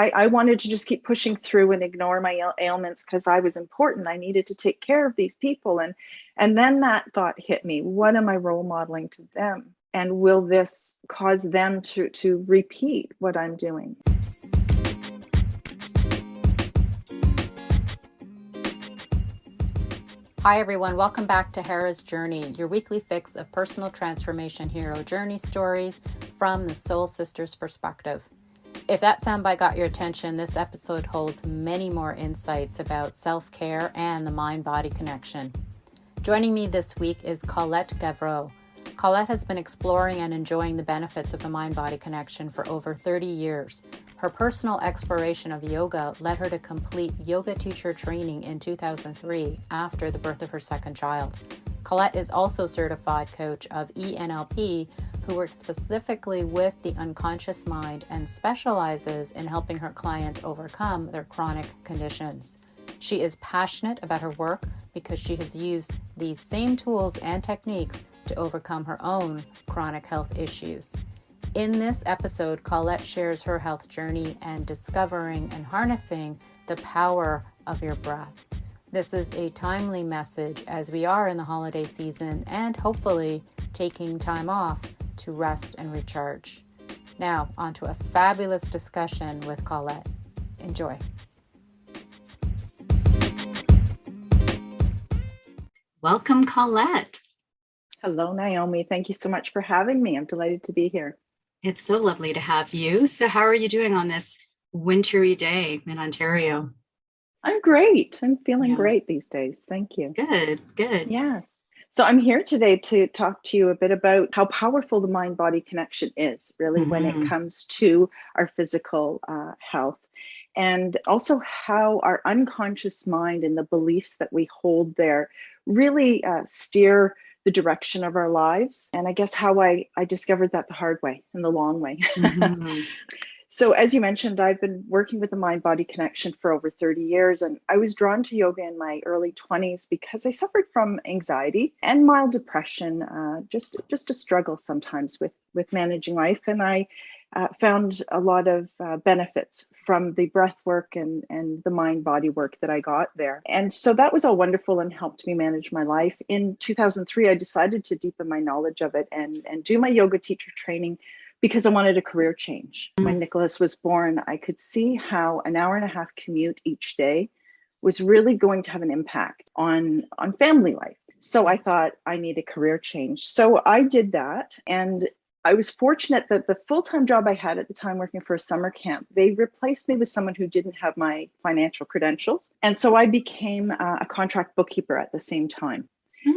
I wanted to just keep pushing through and ignore my ailments because I was important. I needed to take care of these people. And then that thought hit me. What am I role modeling to them? And will this cause them to repeat what I'm doing? Hi everyone, welcome back to Hera's Journey, your weekly fix of personal transformation hero journey stories from the Soul Sisters perspective. If that soundbite got your attention, this episode holds many more insights about self-care and the mind-body connection. Joining me this week is Colette Gauvreau. Colette has been exploring and enjoying the benefits of the mind-body connection for over 30 years. Her personal exploration of yoga led her to complete yoga teacher training in 2003 after the birth of her second child. Colette is also certified coach of ENLP, who works specifically with the unconscious mind and specializes in helping her clients overcome their chronic conditions. She is passionate about her work because she has used these same tools and techniques to overcome her own chronic health issues. In this episode, Colette shares her health journey and discovering and harnessing the power of your breath. This is a timely message as we are in the holiday season and hopefully taking time off to rest and recharge. Now, on to a fabulous discussion with Colette. Enjoy. Welcome, Colette. Hello, Naomi. Thank you so much for having me. I'm delighted to be here. It's so lovely to have you. So how are you doing on this wintry day in Ontario? I'm great. I'm feeling great these days. Thank you. Good. Yes. So I'm here today to talk to you a bit about how powerful the mind-body connection is, really, when it comes to our physical health. And also how our unconscious mind and the beliefs that we hold there really steer the direction of our lives. And I guess how I discovered that the hard way and the long way. So as you mentioned, I've been working with the mind-body connection for over 30 years. And I was drawn to yoga in my early 20s because I suffered from anxiety and mild depression, just a struggle sometimes with managing life. And I found a lot of benefits from the breath work and the mind-body work that I got there. And so that was all wonderful and helped me manage my life. In 2003, I decided to deepen my knowledge of it and do my yoga teacher training because I wanted a career change. When Nicholas was born, I could see how an hour and a half commute each day was really going to have an impact on family life. So I thought I need a career change. So I did that. And I was fortunate that the full-time job I had at the time working for a summer camp, they replaced me with someone who didn't have my financial credentials. And so I became a contract bookkeeper at the same time.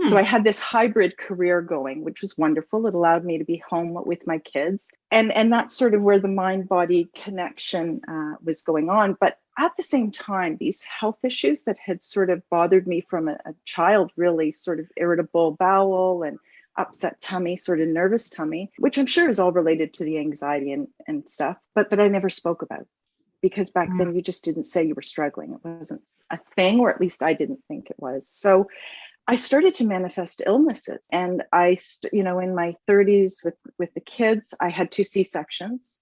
So I had this hybrid career going, which was wonderful. It allowed me to be home with my kids. And that's sort of where the mind-body connection was going on. But at the same time, these health issues that had sort of bothered me from a child, really sort of irritable bowel and upset tummy, sort of nervous tummy, which I'm sure is all related to the anxiety and stuff, but I never spoke about it because back then you just didn't say you were struggling. It wasn't a thing, or at least I didn't think it was. So I started to manifest illnesses, and in my 30s with the kids, I had 2 C-sections.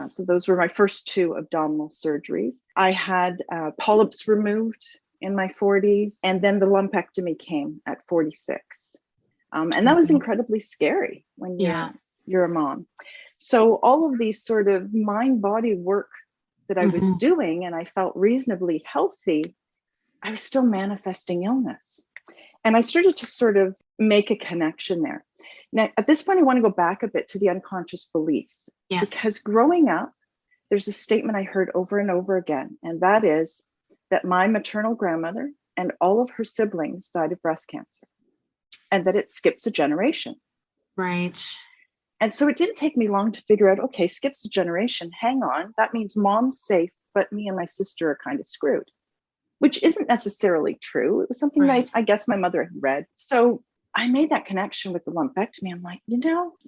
So those were my first 2 abdominal surgeries. I had polyps removed in my 40s, and then the lumpectomy came at 46. And that was incredibly scary when you're a mom. So all of these sort of mind-body work that I was doing, and I felt reasonably healthy, I was still manifesting illness. And I started to sort of make a connection there. Now, at this point, I want to go back a bit to the unconscious beliefs. Yes. Because growing up, there's a statement I heard over and over again, and that is that my maternal grandmother and all of her siblings died of breast cancer, and that it skips a generation. Right. And so it didn't take me long to figure out, okay, skips a generation, hang on, that means mom's safe, but me and my sister are kind of screwed, which isn't necessarily true. It was something that I guess my mother had read. So I made that connection with the lumpectomy. I'm like,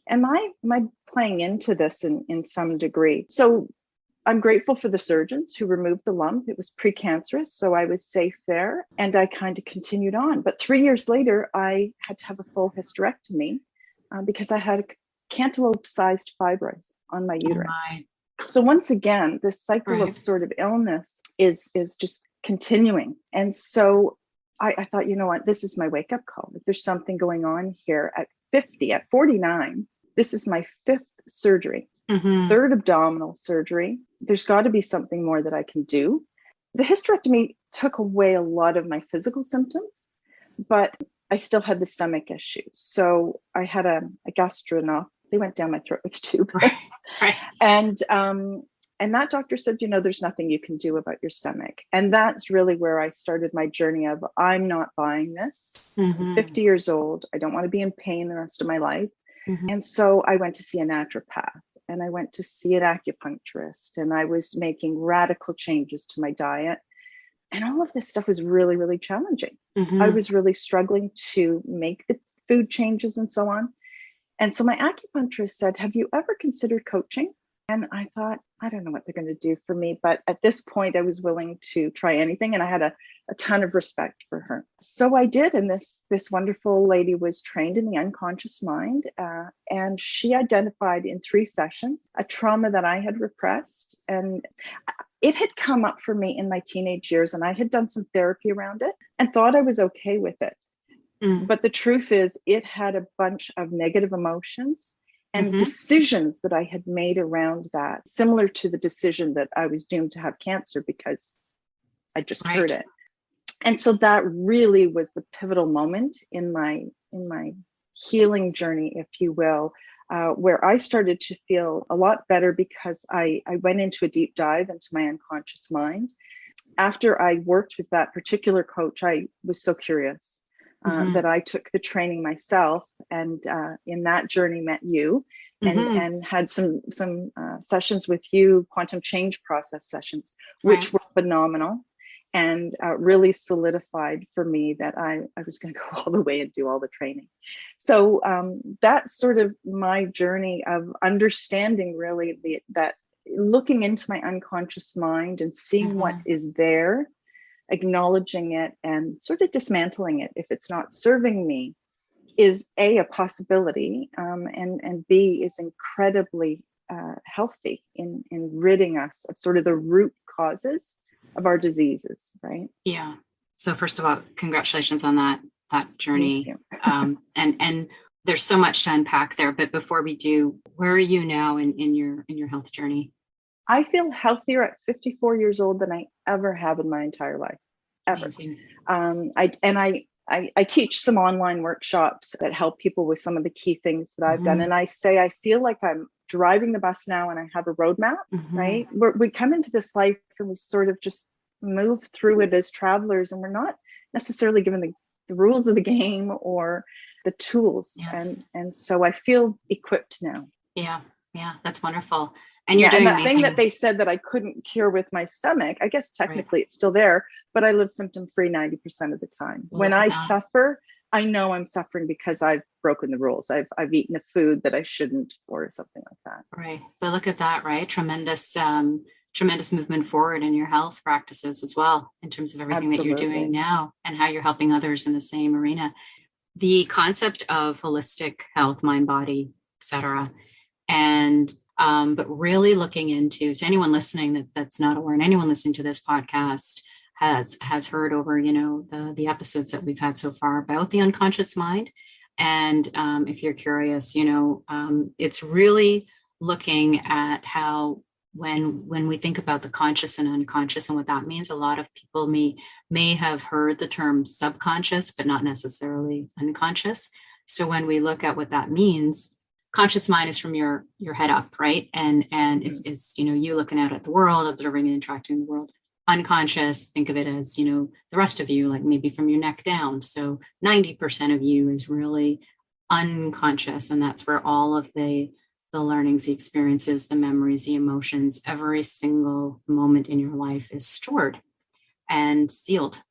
am I playing into this in some degree? So I'm grateful for the surgeons who removed the lump. It was precancerous, so I was safe there, and I kind of continued on. But 3 years later, I had to have a full hysterectomy because I had cantaloupe-sized fibroids on my uterus. So once again, this cycle of Right. sort of illness is just continuing. And so I thought, you know what, this is my wake up call. If there's something going on here at 50, at 49, this is my fifth surgery, third abdominal surgery. There's got to be something more that I can do. The hysterectomy took away a lot of my physical symptoms, but I still had the stomach issues. So I had a gastronop. They went down my throat with a tube. Right. Right. And that doctor said, you know, there's nothing you can do about your stomach. And that's really where I started my journey of, I'm not buying this. I'm 50 years old. I don't want to be in pain the rest of my life. And so I went to see a naturopath, and I went to see an acupuncturist, and I was making radical changes to my diet. And all of this stuff was really, really challenging. I was really struggling to make the food changes and so on. And so my acupuncturist said, have you ever considered coaching? And I thought, I don't know what they're going to do for me. But at this point, I was willing to try anything. And I had a ton of respect for her. So I did. And this wonderful lady was trained in the unconscious mind. And she identified in 3 sessions a trauma that I had repressed. And it had come up for me in my teenage years. And I had done some therapy around it and thought I was okay with it. But the truth is, it had a bunch of negative emotions and decisions that I had made around that, similar to the decision that I was doomed to have cancer because I just heard it. And so that really was the pivotal moment in my healing journey, if you will, where I started to feel a lot better because I went into a deep dive into my unconscious mind. After I worked with that particular coach, I was so curious. That I took the training myself, and in that journey met you, and had some sessions with you, quantum change process sessions, which were phenomenal, and really solidified for me that I was going to go all the way and do all the training. So that's sort of my journey of understanding really that looking into my unconscious mind and seeing what is there, acknowledging it and sort of dismantling it if it's not serving me is a possibility, and B is incredibly healthy in ridding us of sort of the root causes of our diseases, right? Yeah. So first of all, congratulations on that journey. And there's so much to unpack there. But before we do, where are you now in your health journey? I feel healthier at 54 years old than I ever have in my entire life, ever. Amazing. I teach some online workshops that help people with some of the key things that I've done. And I say, I feel like I'm driving the bus now and I have a roadmap, right? We come into this life and we sort of just move through it as travelers, and we're not necessarily given the rules of the game or the tools. Yes. And so I feel equipped now. Yeah. That's wonderful. And you're doing that amazing. Thing that they said that I couldn't cure with my stomach, I guess technically it's still there, but I live symptom-free 90% of the time. When I suffer, I know I'm suffering because I've broken the rules. I've eaten a food that I shouldn't, or something like that. Right. But look at that, right? Tremendous movement forward in your health practices as well, in terms of everything that you're doing now and how you're helping others in the same arena. The concept of holistic health, mind, body, etc. And but really looking into, to anyone listening that's not aware, and anyone listening to this podcast has heard over, the episodes that we've had so far about the unconscious mind. And if you're curious, it's really looking at how when we think about the conscious and unconscious and what that means, a lot of people may have heard the term subconscious, but not necessarily unconscious. So when we look at what that means, conscious mind is from your head up, right? And is you looking out at the world, observing and interacting in the world. Unconscious, think of it as, the rest of you, like maybe from your neck down. So 90% of you is really unconscious. And that's where all of the learnings, the experiences, the memories, the emotions, every single moment in your life is stored and sealed.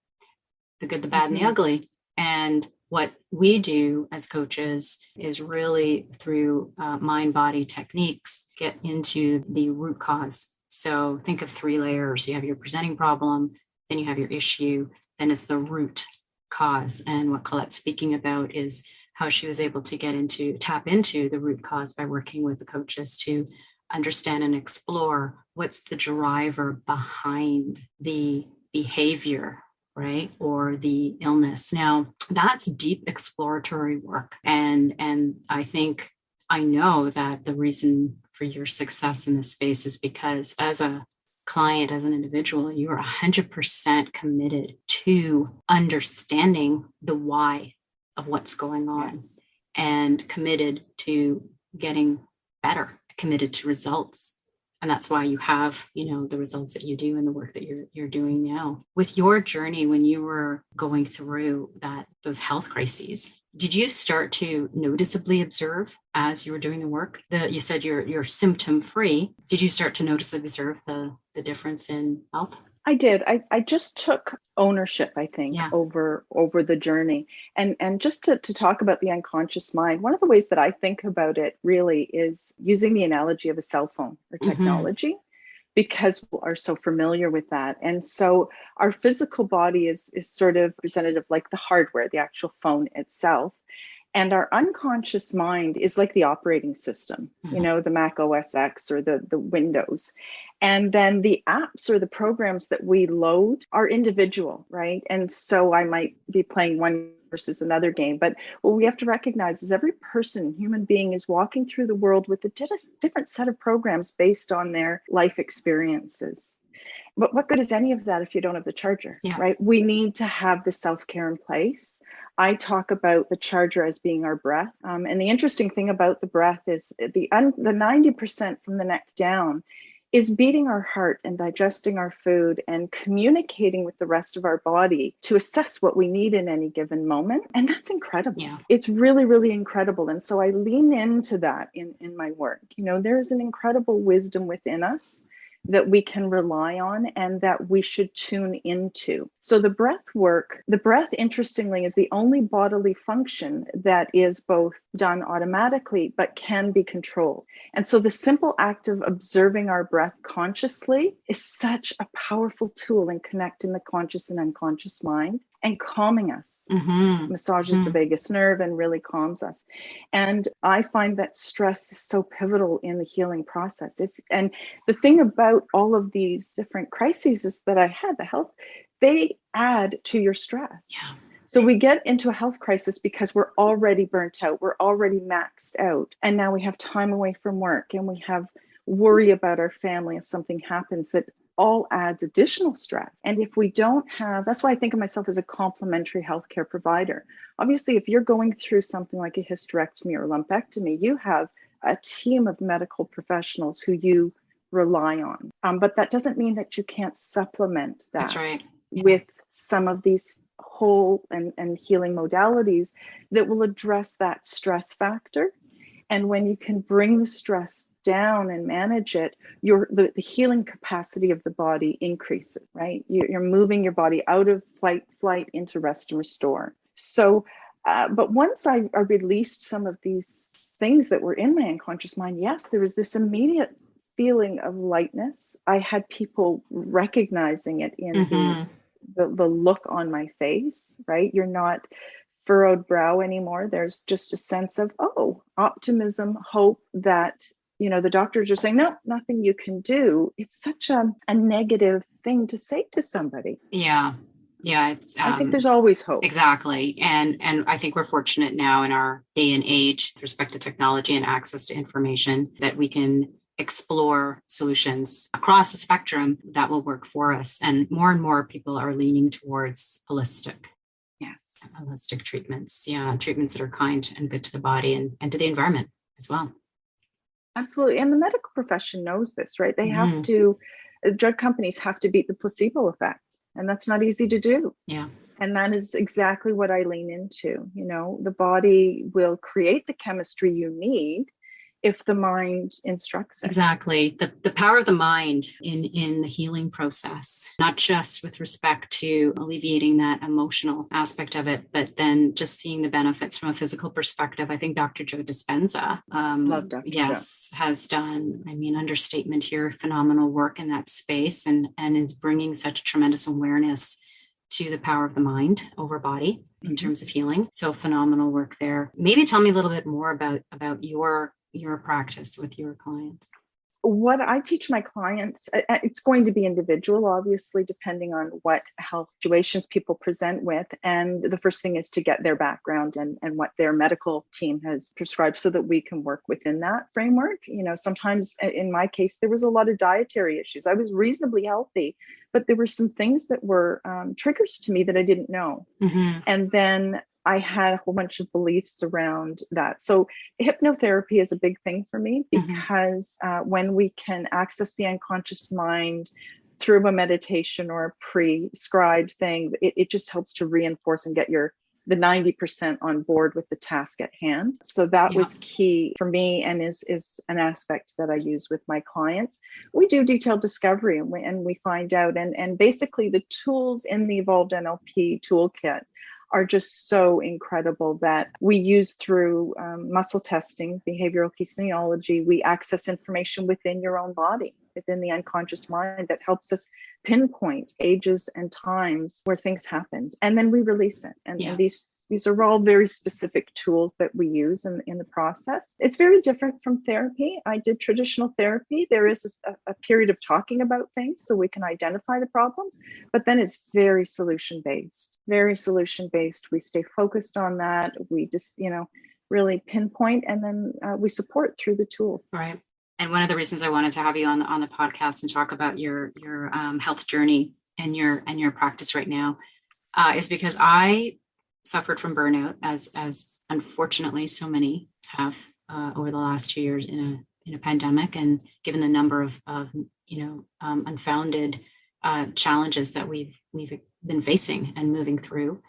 The good, the bad, and the ugly. And what we do as coaches is really through mind-body techniques, get into the root cause. So think of 3 layers. You have your presenting problem, then you have your issue, then it's the root cause. And what Colette's speaking about is how she was able to tap into the root cause by working with the coaches to understand and explore what's the driver behind the behavior, right? Or the illness. Now, that's deep exploratory work. And I know that the reason for your success in this space is because as a client, as an individual, you are 100% committed to understanding the why of what's going on, and committed to getting better, committed to results. And that's why you have, the results that you do and the work that you're doing now. With your journey, when you were going through those health crises, did you start to noticeably observe as you were doing the work? You said you're symptom free. Did you start to noticeably observe the difference in health? I did. I just took ownership, I think, over the journey. And just to talk about the unconscious mind, one of the ways that I think about it really is using the analogy of a cell phone or technology, because we are so familiar with that. And so our physical body is sort of representative, like the hardware, the actual phone itself. And our unconscious mind is like the operating system, the Mac OS X or the Windows. And then the apps or the programs that we load are individual, right? And so I might be playing one versus another game. But what we have to recognize is every person, human being, is walking through the world with a different set of programs based on their life experiences. But what good is any of that if you don't have the charger, right? We need to have the self-care in place. I talk about the charger as being our breath. And the interesting thing about the breath is the 90% from the neck down is beating our heart and digesting our food and communicating with the rest of our body to assess what we need in any given moment. And that's incredible. Yeah. It's really, really incredible. And so I lean into that in my work. There's an incredible wisdom within us that we can rely on and that we should tune into. So the breath, interestingly, is the only bodily function that is both done automatically, but can be controlled. And so the simple act of observing our breath consciously is such a powerful tool in connecting the conscious and unconscious mind and calming us. Massages the vagus nerve and really calms us. And I find that stress is so pivotal in the healing process. And the thing about all of these different crises is that I had the health, they add to your stress. Yeah. So we get into a health crisis because we're already burnt out, we're already maxed out, and now we have time away from work and we have worry about our family if something happens that all adds additional stress. And if we don't have, that's why I think of myself as a complementary healthcare provider. Obviously, if you're going through something like a hysterectomy or lumpectomy, you have a team of medical professionals who you rely on. But that doesn't mean that you can't supplement that. That's right. With some of these whole and healing modalities that will address that stress factor. And when you can bring the stress down and manage it, the healing capacity of the body increases, right? You're moving your body out of flight into rest and restore. So, but once I released some of these things that were in my unconscious mind, yes, there was this immediate feeling of lightness. I had people recognizing it in the look on my face, right? You're not furrowed brow anymore. There's just a sense of, optimism, hope that, the doctors are saying, no, nothing you can do. It's such a negative thing to say to somebody. Yeah. Yeah. I think there's always hope. Exactly. And I think we're fortunate now in our day and age with respect to technology and access to information that we can explore solutions across the spectrum that will work for us. And more people are leaning towards holistic treatments. Yeah. Treatments that are kind and good to the body and to the environment as well. Absolutely. And the medical profession knows this, right? They have to, drug companies have to beat the placebo effect. And that's not easy to do. Yeah. And that is exactly what I lean into. The body will create the chemistry you need if the mind instructs it. Exactly. The power of the mind in the healing process, not just with respect to alleviating that emotional aspect of it, but then just seeing the benefits from a physical perspective. I think Dr. Joe Dispenza, Love Dr. has done, understatement here, phenomenal work in that space and is bringing such tremendous awareness to the power of the mind over body in terms of healing. So phenomenal work there. Maybe tell me a little bit more about your practice with your clients. What I teach my clients, it's going to be individual, obviously, depending on what health situations people present with. And the first thing is to get their background and what their medical team has prescribed so that we can work within that framework. Sometimes in my case, there was a lot of dietary issues. I was reasonably healthy, but there were some things that were triggers to me that I didn't know. Mm-hmm. And then I had a whole bunch of beliefs around that. So hypnotherapy is a big thing for me because when we can access the unconscious mind through a meditation or a prescribed thing, it just helps to reinforce and get the 90% on board with the task at hand. So that was key for me and is an aspect that I use with my clients. We do detailed discovery and we find out, and basically the tools in the Evolved NLP toolkit are just so incredible that we use through muscle testing, behavioral kinesiology. We access information within your own body, within the unconscious mind that helps us pinpoint ages and times where things happened. And then we release it. And these are all very specific tools that we use in the process. It's very different from therapy. I did traditional therapy. There is a period of talking about things so we can identify the problems, but then it's very solution-based, We stay focused on that. We just, really pinpoint, and then we support through the tools. Right. And one of the reasons I wanted to have you on the podcast and talk about your health journey and your practice right now is because I suffered from burnout, as unfortunately so many have over the last 2 years in a pandemic, and given the number of unfounded challenges that we've been facing and moving through.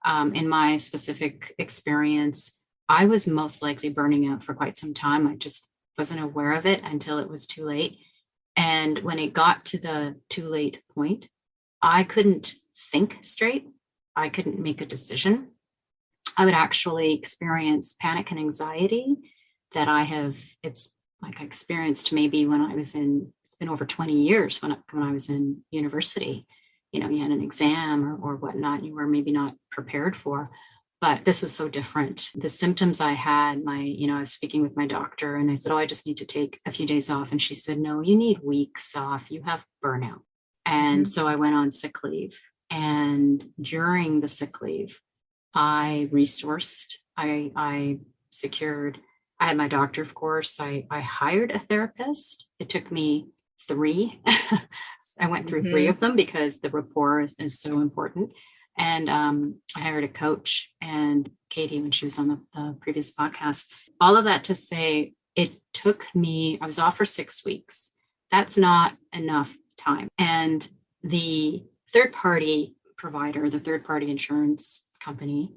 In my specific experience, I was most likely burning out for quite some time. I just wasn't aware of it until it was too late. And when it got to the too late point, I couldn't think straight. I couldn't make a decision. I would actually experience panic and anxiety that it's like I experienced maybe when I was it's been over 20 years when I was in university. You had an exam or whatnot, you were maybe not prepared for, but this was so different. The symptoms I had, I was speaking with my doctor and I said, I just need to take a few days off. And she said, no, you need weeks off. You have burnout. And so I went on sick leave. And during the sick leave, I resourced, I secured, I had my doctor, of course. I hired a therapist. It took me 3. I went through 3 of them because the rapport is so important. And I hired a coach, and Katie, when she was on the previous podcast, all of that to say, it took me, I was off for 6 weeks. That's not enough time. And the third-party provider, the third-party insurance company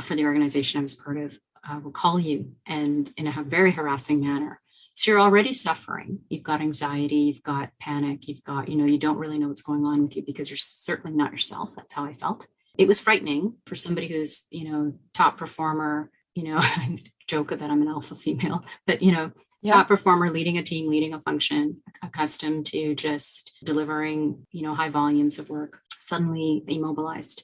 for the organization I was part of will call you and in a very harassing manner. So you're already suffering. You've got anxiety, you've got panic, you've got, you don't really know what's going on with you because you're certainly not yourself. That's how I felt. It was frightening for somebody who's, top performer, I joke that I'm an alpha female, but, top performer, leading a team, leading a function, accustomed to just delivering, high volumes of work, suddenly immobilized.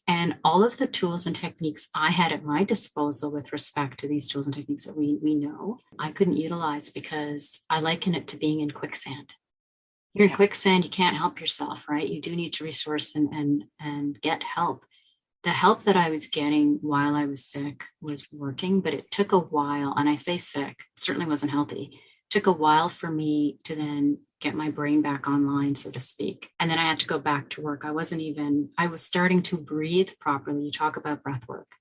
And all of the tools and techniques I had at my disposal with respect to these tools and techniques that we know, I couldn't utilize because I liken it to being in quicksand. You're in quicksand, you can't help yourself, right? You do need to resource and get help. The help that I was getting while I was sick was working, but it took a while. And I say sick, it certainly wasn't healthy. It took a while for me to then get my brain back online, so to speak. And then I had to go back to work. I was starting to breathe properly. You talk about breath work.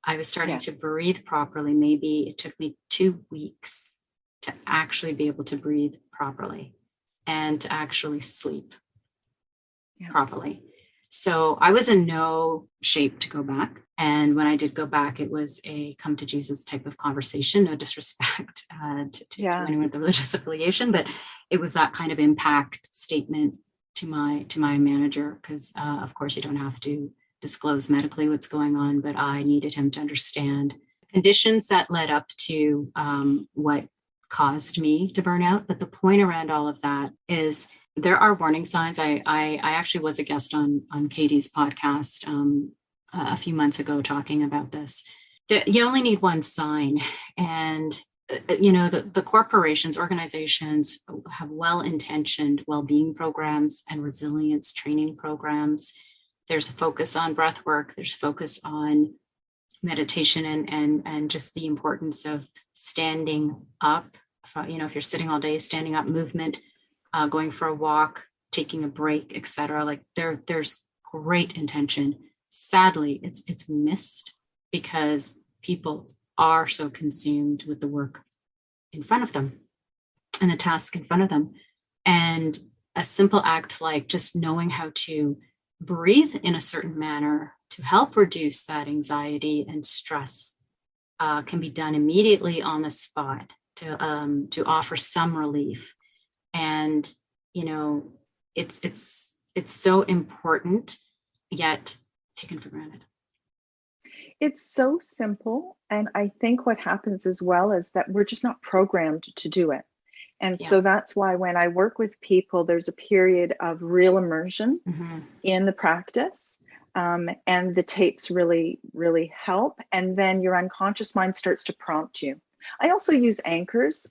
I was starting to breathe properly. Maybe it took me 2 weeks to actually be able to breathe properly and to actually sleep properly. So I was in no shape to go back. And when I did go back, it was a come to Jesus type of conversation. No disrespect to anyone with the religious affiliation, but it was that kind of impact statement to my manager, because of course you don't have to disclose medically what's going on, but I needed him to understand conditions that led up to what caused me to burn out. But the point around all of that is there are warning signs. I actually was a guest on Katie's podcast a few months ago talking about this. You only need one sign, and the corporations, organizations have well-intentioned well-being programs and resilience training programs. There's a focus on breath work. There's focus on meditation and just the importance of standing up. If you're sitting all day, standing up movement, going for a walk, taking a break, etc. Like there's great intention. Sadly, it's missed because people are so consumed with the work in front of them and the task in front of them. And a simple act like just knowing how to breathe in a certain manner to help reduce that anxiety and stress can be done immediately on the spot to offer some relief. And it's so important, yet taken for granted. It's so simple. And I think what happens as well is that we're just not programmed to do it. And so that's why when I work with people, there's a period of real immersion in the practice. And the tapes really, really help. And then your unconscious mind starts to prompt you. I also use anchors.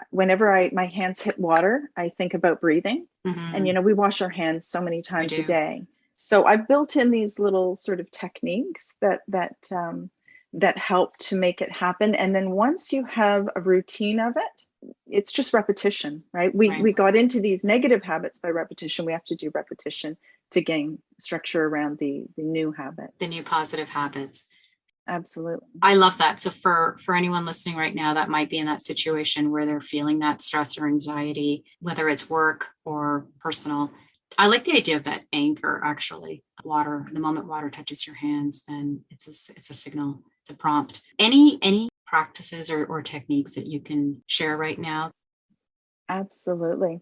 Whenever my hands hit water, I think about breathing. And, we wash our hands so many times a day. So I've built in these little sort of techniques that help to make it happen. And then once you have a routine of it, it's just repetition, right? We got into these negative habits by repetition. We have to do repetition to gain structure around the new habits. The new positive habits. Absolutely. I love that. So for anyone listening right now that might be in that situation where they're feeling that stress or anxiety, whether it's work or personal, I like the idea of that anchor, actually. Water, the moment water touches your hands, then it's a signal, it's a prompt. Any practices or techniques that you can share right now? Absolutely.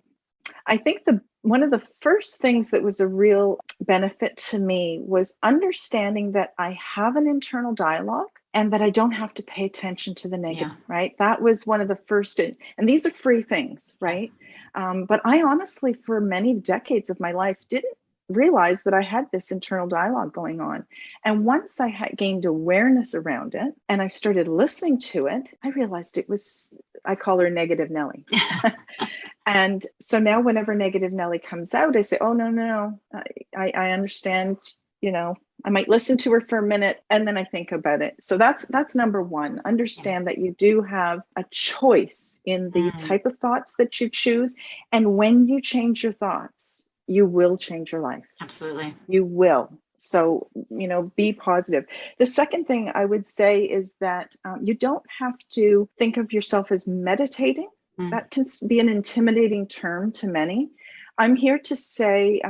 I think one of the first things that was a real benefit to me was understanding that I have an internal dialogue and that I don't have to pay attention to the negative, right? That was one of the first, and these are free things, right? But I honestly, for many decades of my life, didn't realize that I had this internal dialogue going on. And once I had gained awareness around it and I started listening to it, I realized I call her Negative Nelly. And so now whenever Negative Nelly comes out, I say, oh, no, I understand, I might listen to her for a minute and then I think about it. So that's number one. Understand that you do have a choice in the type of thoughts that you choose. And when you change your thoughts, you will change your life. Absolutely. You will. So, be positive. The second thing I would say is that you don't have to think of yourself as meditating. That can be an intimidating term to many. I'm here to say,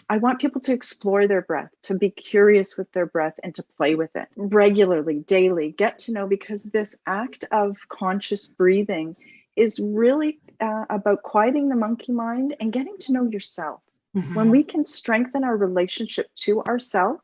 I want people to explore their breath, to be curious with their breath and to play with it regularly, daily, get to know, because this act of conscious breathing is really about quieting the monkey mind and getting to know yourself. When we can strengthen our relationship to ourselves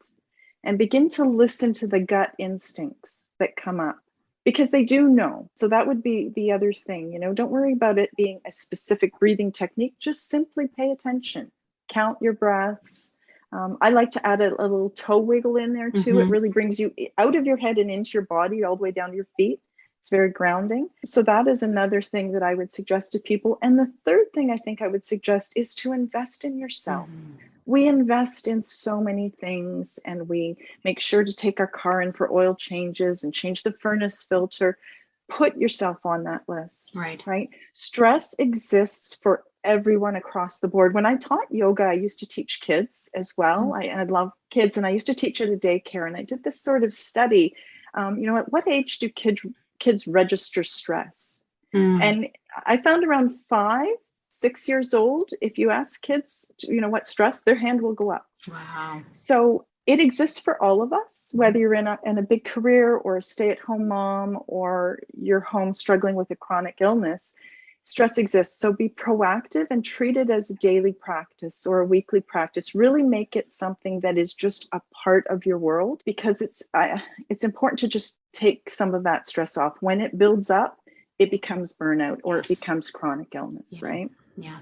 and begin to listen to the gut instincts that come up, because they do know. So that would be the other thing, don't worry about it being a specific breathing technique, just simply pay attention, count your breaths. I like to add a little toe wiggle in there too. It really brings you out of your head and into your body, all the way down to your feet. It's very grounding. So that is another thing that I would suggest to people. And the third thing I think I would suggest is to invest in yourself. We invest in so many things and we make sure to take our car in for oil changes and change the furnace filter. Put yourself on that list, right? Stress exists for everyone across the board. When I taught yoga, I used to teach kids as well. I love kids and I used to teach at a daycare, and I did this sort of study. At what age do kids register stress? And I found around 5-6 years old, if you ask kids, what stress, their hand will go up. Wow. So it exists for all of us, whether you're in a big career or a stay-at-home mom or you're home struggling with a chronic illness. Stress exists. So be proactive and treat it as a daily practice or a weekly practice. Really make it something that is just a part of your world, because it's important to just take some of that stress off. When it builds up, it becomes burnout or it becomes chronic illness, right? Yeah.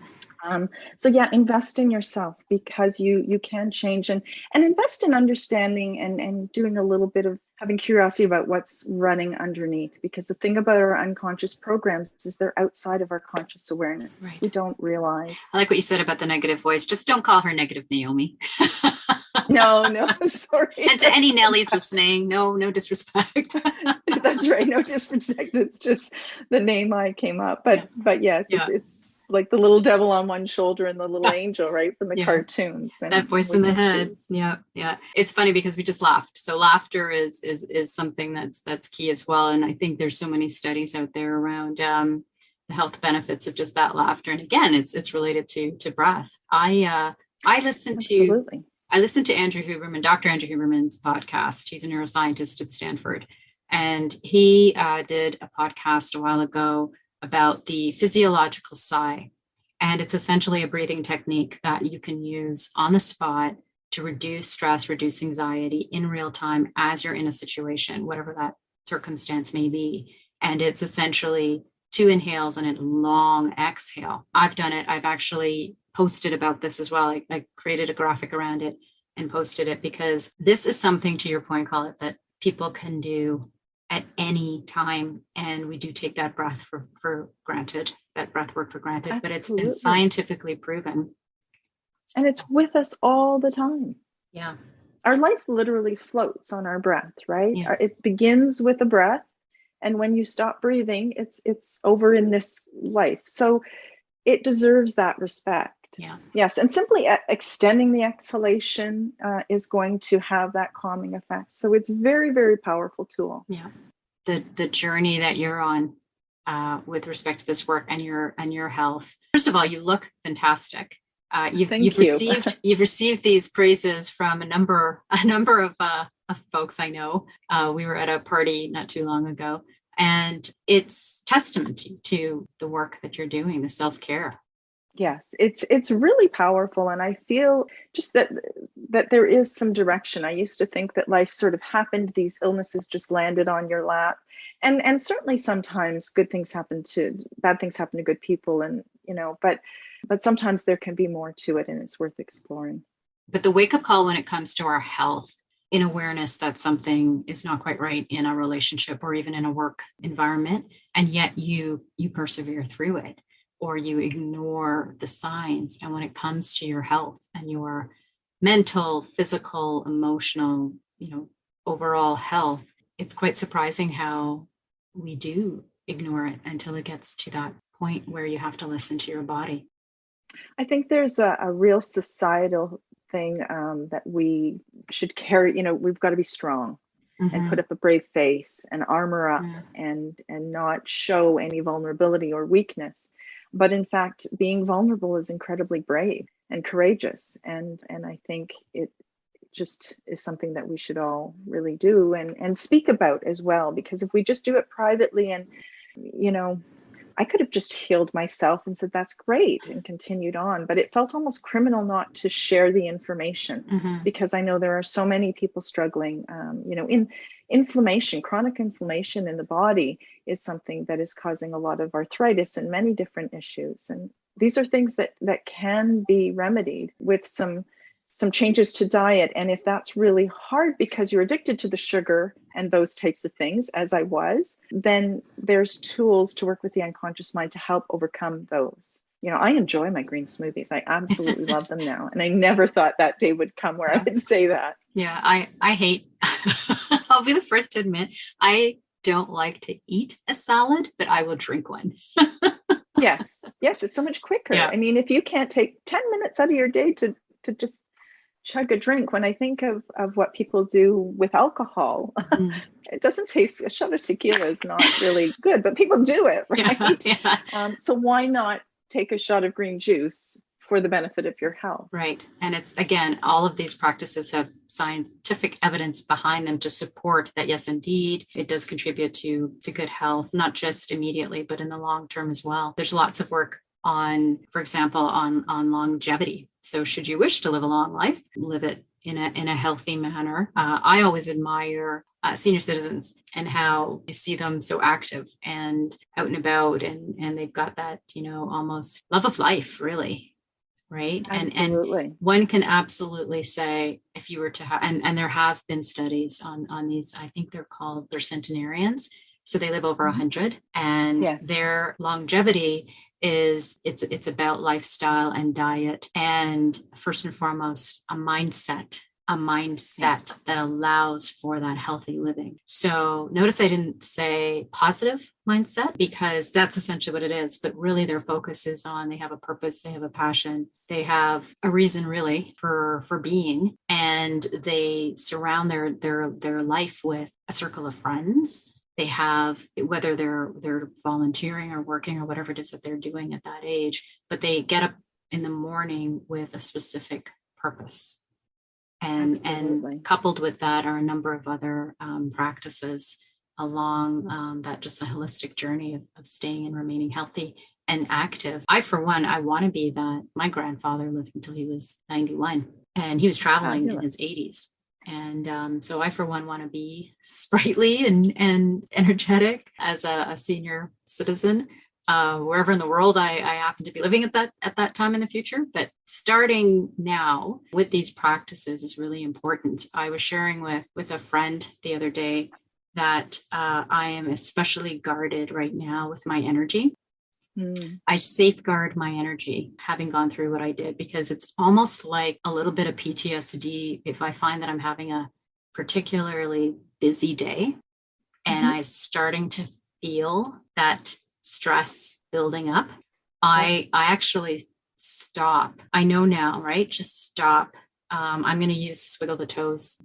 So yeah, invest in yourself, because you can change, and invest in understanding and doing a little bit of having curiosity about what's running underneath, because the thing about our unconscious programs is they're outside of our conscious awareness. Right. We don't realize. I like what you said about the negative voice. Just don't call her negative Naomi. No, sorry. And to any Nellies listening, no disrespect. That's right. No disrespect. It's just the name I came up. But yes, it's like the little devil on one shoulder and the little angel, right, from the cartoons. And that voice in the head. Yeah. It's funny because we just laughed. So laughter is something that's key as well. And I think there's so many studies out there around the health benefits of just that laughter. And again, it's related to breath. I listened to Andrew Huberman, Dr. Andrew Huberman's podcast. He's a neuroscientist at Stanford. And he did a podcast a while ago about the physiological sigh. And it's essentially a breathing technique that you can use on the spot to reduce stress, reduce anxiety in real time as you're in a situation, whatever that circumstance may be. And it's essentially 2 inhales and a long exhale. I've done it. I've actually posted about this as well. I created a graphic around it and posted it, because this is something, to your point, Colette, that people can do at any time. And we do take that breath for granted, that breath work for granted. Absolutely. But it's been scientifically proven. And it's with us all the time. Yeah. Our life literally floats on our breath, right? Yeah. It begins with a breath. And when you stop breathing, it's over in this life. So it deserves that respect. Yeah. Yes. And simply extending the exhalation is going to have that calming effect. So it's very, very powerful tool. Yeah. The journey that you're on with respect to this work and your health. First of all, you look fantastic. You've received these praises from a number of folks I know. We were at a party not too long ago, and it's testament to the work that you're doing, the self-care. Yes, it's really powerful. And I feel just that there is some direction. I used to think that life sort of happened, these illnesses just landed on your lap. And certainly sometimes bad things happen to good people, and but sometimes there can be more to it, and it's worth exploring. But the wake-up call when it comes to our health, in awareness that something is not quite right in a relationship or even in a work environment, and yet you persevere through it, or you ignore the signs. And when it comes to your health and your mental, physical, emotional, overall health, it's quite surprising how we do ignore it until it gets to that point where you have to listen to your body. I think there's a real societal thing that we should carry. We've got to be strong and put up a brave face and armor up and not show any vulnerability or weakness. But in fact, being vulnerable is incredibly brave and courageous. And I think it just is something that we should all really do and speak about as well. Because if we just do it privately and, I could have just healed myself and said, that's great, and continued on. But it felt almost criminal not to share the information, because I know there are so many people struggling. In inflammation, chronic inflammation in the body is something that is causing a lot of arthritis and many different issues. And these are things that can be remedied with some changes to diet. And if that's really hard because you're addicted to the sugar and those types of things, as I was, then there's tools to work with the unconscious mind to help overcome those. I enjoy my green smoothies. I absolutely love them now. And I never thought that day would come where I would say that. Yeah, I hate, I'll be the first to admit, I don't like to eat a salad, but I will drink one. Yes, it's so much quicker. Yeah. I mean, if you can't take 10 minutes out of your day to just chug a drink, when I think of what people do with alcohol, it doesn't taste, a shot of tequila is not really good, but people do it, right? Yeah. So why not take a shot of green juice for the benefit of your health? Right. And it's, again, all of these practices have scientific evidence behind them to support that, yes, indeed, it does contribute to good health, not just immediately, but in the long term as well. There's lots of work on, for example, on longevity. So should you wish to live a long life, live it in a healthy manner. I always admire senior citizens and how you see them so active and out and about, and they've got that, almost love of life, really. right? Absolutely. And one can absolutely say, if you were to have, and there have been studies on these, I think they're centenarians. So they live over 100, and Yes. their longevity it's about lifestyle and diet, and first and foremost, a mindset Yes. that allows for that healthy living. So notice I didn't say positive mindset, because that's essentially what it is. But really their focus is on, they have a purpose, they have a passion, they have a reason really for being, and they surround their life with a circle of friends. They have, whether they're volunteering or working or whatever it is that they're doing at that age, but they get up in the morning with a specific purpose. And coupled with that are a number of other practices along that, just a holistic journey of staying and remaining healthy and active. I, for one, I want to be that. My grandfather lived until he was 91, and he was traveling in his 80s. And so I, for one, want to be sprightly and energetic as a senior citizen. Wherever in the world I happen to be living at that time in the future. But starting now with these practices is really important. I was sharing with a friend the other day that I am especially guarded right now with my energy. I safeguard my energy, having gone through what I did, because it's almost like a little bit of PTSD if I find that I'm having a particularly busy day and I'm starting to feel that stress building up. I actually stop. I know now, right? Just stop. I'm going to use the swiggle the toes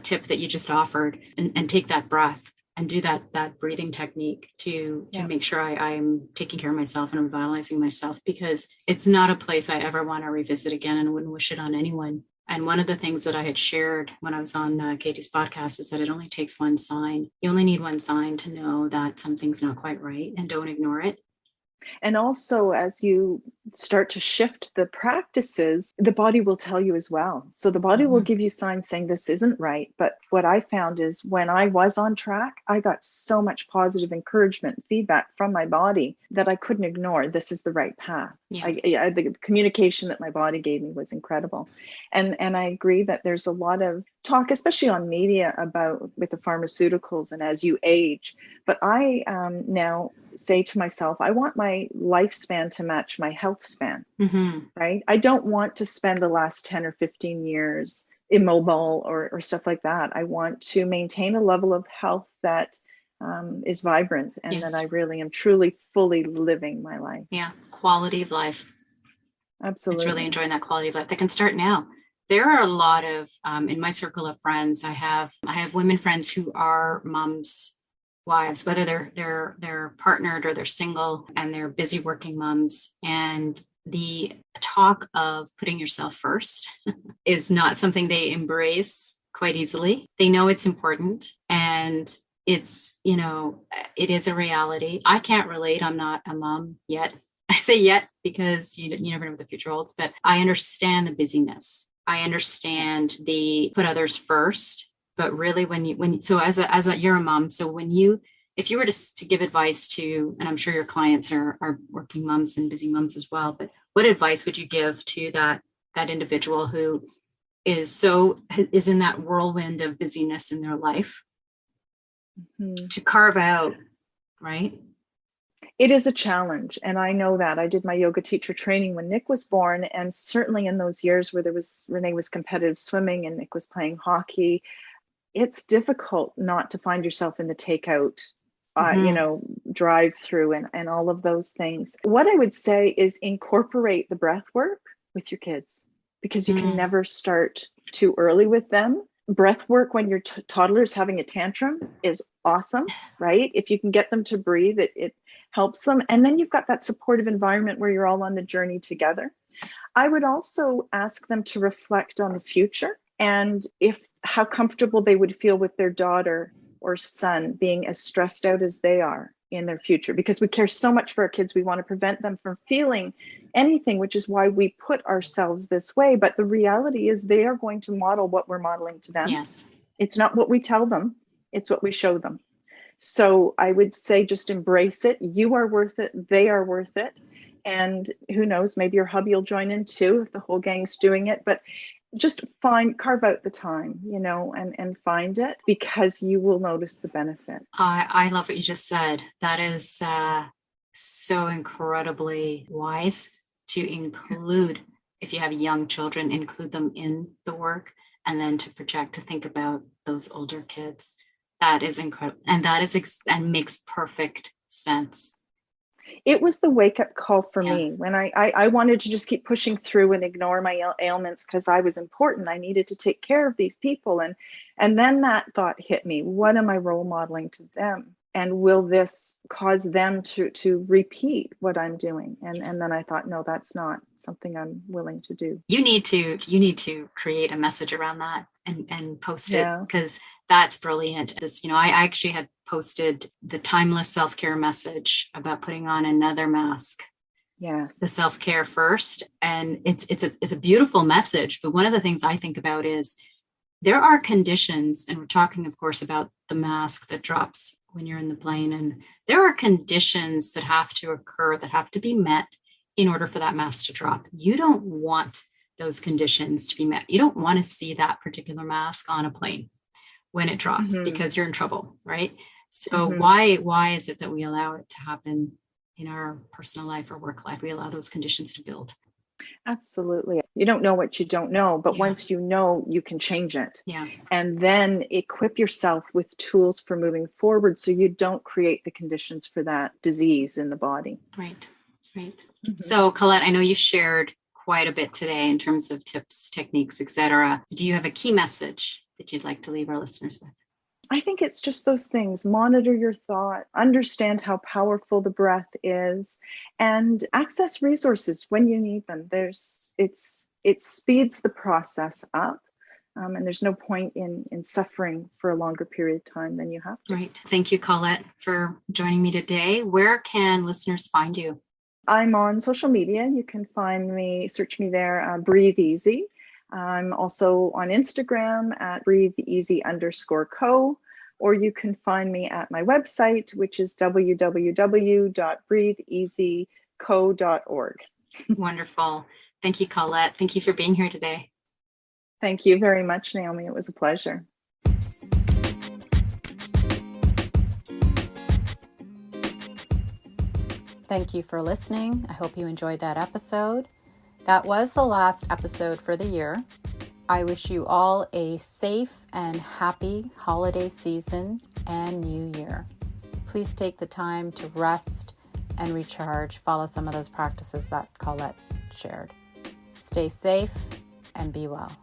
tip that you just offered, and take that breath and do that breathing technique to make sure I'm taking care of myself and revitalizing myself, because it's not a place I ever want to revisit again, and wouldn't wish it on anyone. And one of the things that I had shared when I was on Katie's podcast is that it only takes one sign. You only need one sign to know that something's not quite right, and don't ignore it. And also, as you start to shift the practices, the body will tell you as well. So the body will give you signs saying this isn't right. But what I found is when I was on track, I got so much positive encouragement, feedback from my body that I couldn't ignore. This is the right path. The communication that my body gave me was incredible. And I agree that there's a lot of talk, especially on media, about with the pharmaceuticals and as you age. But I now say to myself, I want my lifespan to match my health span, right? I don't want to spend the last 10 or 15 years immobile or stuff like that. I want to maintain a level of health that is vibrant, and that I really am truly fully living my life. Yeah, quality of life. Absolutely. It's really enjoying that quality of life. They can start now. There are a lot of, in my circle of friends, I have women friends who are moms, wives, whether they're partnered or they're single, and they're busy working moms. And the talk of putting yourself first is not something they embrace quite easily. They know it's important, and it's, it is a reality. I can't relate. I'm not a mom yet. I say yet because you never know what the future holds, but I understand the busyness. I understand the put others first. But really, you're a mom. So if you were to give advice to, and I'm sure your clients are working moms and busy moms as well, but what advice would you give to that individual who is in that whirlwind of busyness in their life to carve out, right? It is a challenge. And I know that. I did my yoga teacher training when Nick was born. And certainly in those years where Renee was competitive swimming and Nick was playing hockey, it's difficult not to find yourself in the takeout, drive through and all of those things. What I would say is incorporate the breath work with your kids, because you can never start too early with them. Breath work when your toddler is having a tantrum is awesome, right? If you can get them to breathe, it helps them. And then you've got that supportive environment where you're all on the journey together. I would also ask them to reflect on the future, and how comfortable they would feel with their daughter or son being as stressed out as they are in their future, because we care so much for our kids. We want to prevent them from feeling anything, which is why we put ourselves this way. But the reality is they are going to model what we're modeling to them. Yes. It's not what we tell them, it's what we show them. So I would say just embrace it. You are worth it. They are worth it. And who knows, maybe your hubby will join in too if the whole gang's doing it. But just carve out the time, and find it, because you will notice the benefits. I love what you just said. That is so incredibly wise to include, if you have young children, include them in the work, and then to project, to think about those older kids. That is incredible. And that is, and makes perfect sense. It was the wake-up call for me when I wanted to just keep pushing through and ignore my ailments because I was important. I needed to take care of these people. And then that thought hit me. What am I role modeling to them? And will this cause them to repeat what I'm doing? And then I thought, no, that's not something I'm willing to do. You need to create a message around that and post it, because that's brilliant. I actually had posted the timeless self-care message about putting on another mask. Yes. The self-care first. And it's a beautiful message. But one of the things I think about is there are conditions, and we're talking, of course, about the mask that drops when you're in the plane. And there are conditions that have to occur, that have to be met in order for that mask to drop. You don't want those conditions to be met. You don't want to see that particular mask on a plane when it drops, because you're in trouble, right? So why is it that we allow it to happen in our personal life or work life? We allow those conditions to build. Absolutely. You don't know what you don't know, but once you know, you can change it. Yeah. And then equip yourself with tools for moving forward so you don't create the conditions for that disease in the body. Right. So Colette, I know you shared quite a bit today in terms of tips, techniques, etc. Do you have a key message that you'd like to leave our listeners with? I think it's just those things. Monitor your thought, understand how powerful the breath is, and access resources when you need them. It speeds the process up, and there's no point in suffering for a longer period of time than you have to. Right. Thank you, Colette, for joining me today. Where can listeners find you? I'm on social media. You can find me, search me there, Breathe Easy. I'm also on Instagram at breatheeasy_co, or you can find me at my website, which is www.breatheeasyco.org. Wonderful. Thank you, Colette. Thank you for being here today. Thank you very much, Naomi. It was a pleasure. Thank you for listening. I hope you enjoyed that episode. That was the last episode for the year. I wish you all a safe and happy holiday season and new year. Please take the time to rest and recharge. Follow some of those practices that Colette shared. Stay safe and be well.